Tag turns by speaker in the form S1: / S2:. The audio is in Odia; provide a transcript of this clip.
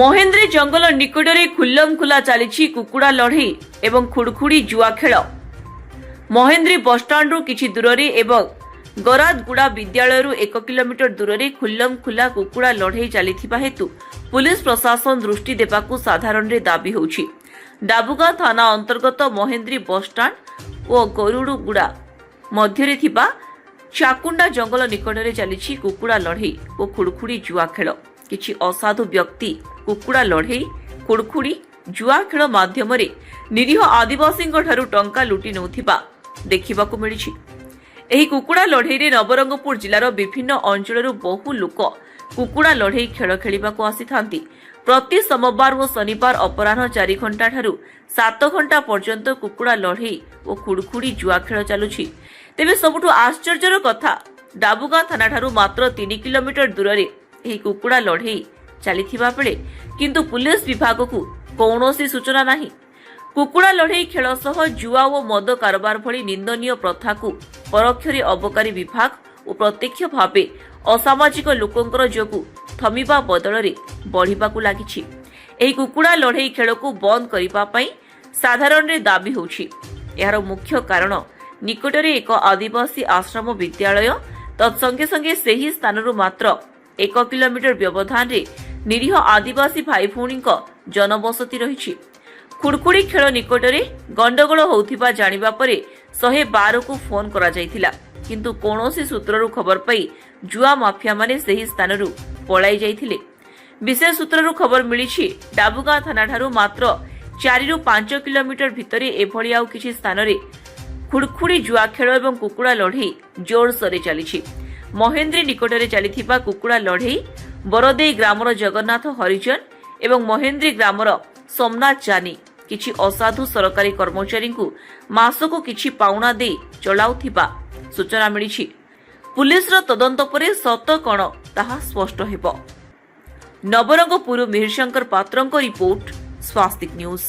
S1: ମହେନ୍ଦ୍ରୀ ଜଙ୍ଗଲ ନିକଟରେ ଖୁଲ୍ଲମଖୁଲା ଚାଲିଛି କୁକୁଡ଼ା ଲଢ଼େଇ ଏବଂ ଖୁଡ଼ଖୁଡ଼ି ଜୁଆ ଖେଳ। ମହେନ୍ଦ୍ରୀ ବସ୍ଷ୍ଟାଣ୍ଡରୁ କିଛି ଦୂରରେ ଏବଂ ଗରାଦଗୁଡ଼ା ବିଦ୍ୟାଳୟରୁ 1 କିଲୋମିଟର ଦୂରରେ ଖୁଲ୍ଲମଖୁଲା କୁକୁଡ଼ା ଲଢ଼େଇ ଚାଲିଥିବା ହେତୁ ପୁଲିସ ପ୍ରଶାସନ ଦୃଷ୍ଟି ଦେବାକୁ ସାଧାରଣରେ ଦାବି ହେଉଛି। ଡାବୁଗାଁ ଥାନା ଅନ୍ତର୍ଗତ ମହେନ୍ଦ୍ରୀ ବସ୍ଷ୍ଟାଣ୍ଡ ଓ ଗରୁଡ଼ଗୁଡ଼ା ମଧ୍ୟରେ ଥିବା ଚାକୁଣ୍ଡା ଜଙ୍ଗଲ ନିକଟରେ ଚାଲିଛି କୁକୁଡ଼ା ଲଢ଼େଇ ଓ ଖୁଡ଼ଖୁଡ଼ି ଜୁଆ ଖେଳ। କିଛି ଅସାଧୁ ବ୍ୟକ୍ତି କୁକୁଡ଼ା ଲଢ଼େଇ ଖୁଡ଼ଖୁଡ଼ି ଜୁଆ ଖେଳ ମାଧ୍ୟମରେ ନିରୀହ ଆଦିବାସୀଙ୍କଠାରୁ ଟଙ୍କା ଲୁଟି ନେଉଥିବା ଦେଖିବାକୁ ମିଳିଛି। ଏହି କୁକୁଡ଼ା ଲଢ଼େଇରେ ନବରଙ୍ଗପୁର ଜିଲ୍ଲାର ବିଭିନ୍ନ ଅଞ୍ଚଳରୁ ବହୁ ଲୋକ କୁକୁଡ଼ା ଲଢ଼େଇ ଖେଳ ଖେଳିବାକୁ ଆସିଥାନ୍ତି। ପ୍ରତି ସୋମବାର ଓ ଶନିବାର ଅପରାହ୍ନ 4 ଘଣ୍ଟାଠାରୁ 7 ଘଣ୍ଟା ପର୍ଯ୍ୟନ୍ତ କୁକୁଡ଼ା ଲଢ଼େଇ ଓ ଖୁଡ଼ଖୁଡ଼ି ଜୁଆ ଖେଳ ଚାଲୁଛି। ତେବେ ସବୁଠୁ ଆଶ୍ଚର୍ଯ୍ୟର କଥା, ଡାବୁଗାଁ ଥାନାଠାରୁ ମାତ୍ର 3 କିଲୋମିଟର ଦୂରରେ ଏହି କୁକୁଡ଼ା ଲଢ଼େଇ ଚାଲିଥିବା ବେଳେ କିନ୍ତୁ ପୁଲିସ ବିଭାଗକୁ କୌଣସି ସୂଚନା ନାହିଁ। କୁକୁଡ଼ା ଲଢ଼େଇ ଖେଳ ସହ ଜୁଆ ଓ ମଦ କାରବାର ଭଳି ନିନ୍ଦନୀୟ ପ୍ରଥାକୁ ପରୋକ୍ଷରେ ଅବକାରୀ ବିଭାଗ ଓ ପ୍ରତ୍ୟକ୍ଷ ଭାବେ ଅସାମାଜିକ ଲୋକଙ୍କର ଯୋଗୁଁ ଥମିବା ବଦଳରେ ବଢ଼ିବାକୁ ଲାଗିଛି। ଏହି କୁକୁଡ଼ା ଲଢ଼େଇ ଖେଳକୁ ବନ୍ଦ କରିବା ପାଇଁ ସାଧାରଣରେ ଦାବି ହେଉଛି। ଏହାର ମୁଖ୍ୟ କାରଣ ନିକଟରେ ଏକ ଆଦିବାସୀ ଆଶ୍ରମ ବିଦ୍ୟାଳୟ, ତତ୍ସଙ୍ଗେ ସଙ୍ଗେ ସେହି ସ୍ଥାନରୁ ମାତ୍ର 1 କିଲୋମିଟର ବ୍ୟବଧାନରେ ନିରୀହ ଆଦିବାସୀ ଭାଇ ଭଉଣୀଙ୍କ ଜନବସତି ରହିଛି। ଖୁଡ଼ଖୁଡ଼ି ଖେଳ ନିକଟରେ ଗଣ୍ଡଗୋଳ ହେଉଥିବା ଜାଣିବା ପରେ 112କୁ ଫୋନ୍ କରାଯାଇଥିଲା, କିନ୍ତୁ କୌଣସି ସୂତ୍ରରୁ ଖବର ପାଇ ଜୁଆ ମାଫିଆମାନେ ସେହି ସ୍ଥାନରୁ ପଳାଇ ଯାଇଥିଲେ। ବିଶେଷ ସୂତ୍ରରୁ ଖବର ମିଳିଛି, ଡାବୁଗାଁ ଥାନାଠାରୁ ମାତ୍ର 4ରୁ 5 କିଲୋମିଟର ଭିତରେ ଏଭଳି ଆଉ କିଛି ସ୍ଥାନରେ ଖୁଡ଼ଖୁଡ଼ି ଜୁଆ ଖେଳ ଏବଂ କୁକୁଡ଼ା ଲଢ଼େଇ ଜୋରସୋରରେ ଚାଲିଛି। ମହେନ୍ଦ୍ରୀ ନିକଟରେ ଚାଲିଥିବା କୁକୁଡ଼ା ଲଢ଼େଇ ବରଦେଇ ଗ୍ରାମର ଜଗନ୍ନାଥ ହରିଜନ ଏବଂ ମହେନ୍ଦ୍ରୀ ଗ୍ରାମର ସୋମନାଥ ଜାନି କିଛି ଅସାଧୁ ସରକାରୀ କର୍ମଚାରୀଙ୍କୁ ମାସକୁ କିଛି ପାଉଣା ଦେଇ ଚଳାଉଥିବା ସୂଚନା ମିଳିଛି। ପୁଲିସର ତଦନ୍ତ ପରେ ସତ କ'ଣ ତାହା ସ୍ପଷ୍ଟ ହେବ। ନବରଙ୍ଗପୁର ମିହିରଶଙ୍କର ପାତ୍ରଙ୍କ ରିପୋର୍ଟ, ସ୍ୱାସ୍ତିକ ନ୍ୟୁଜ।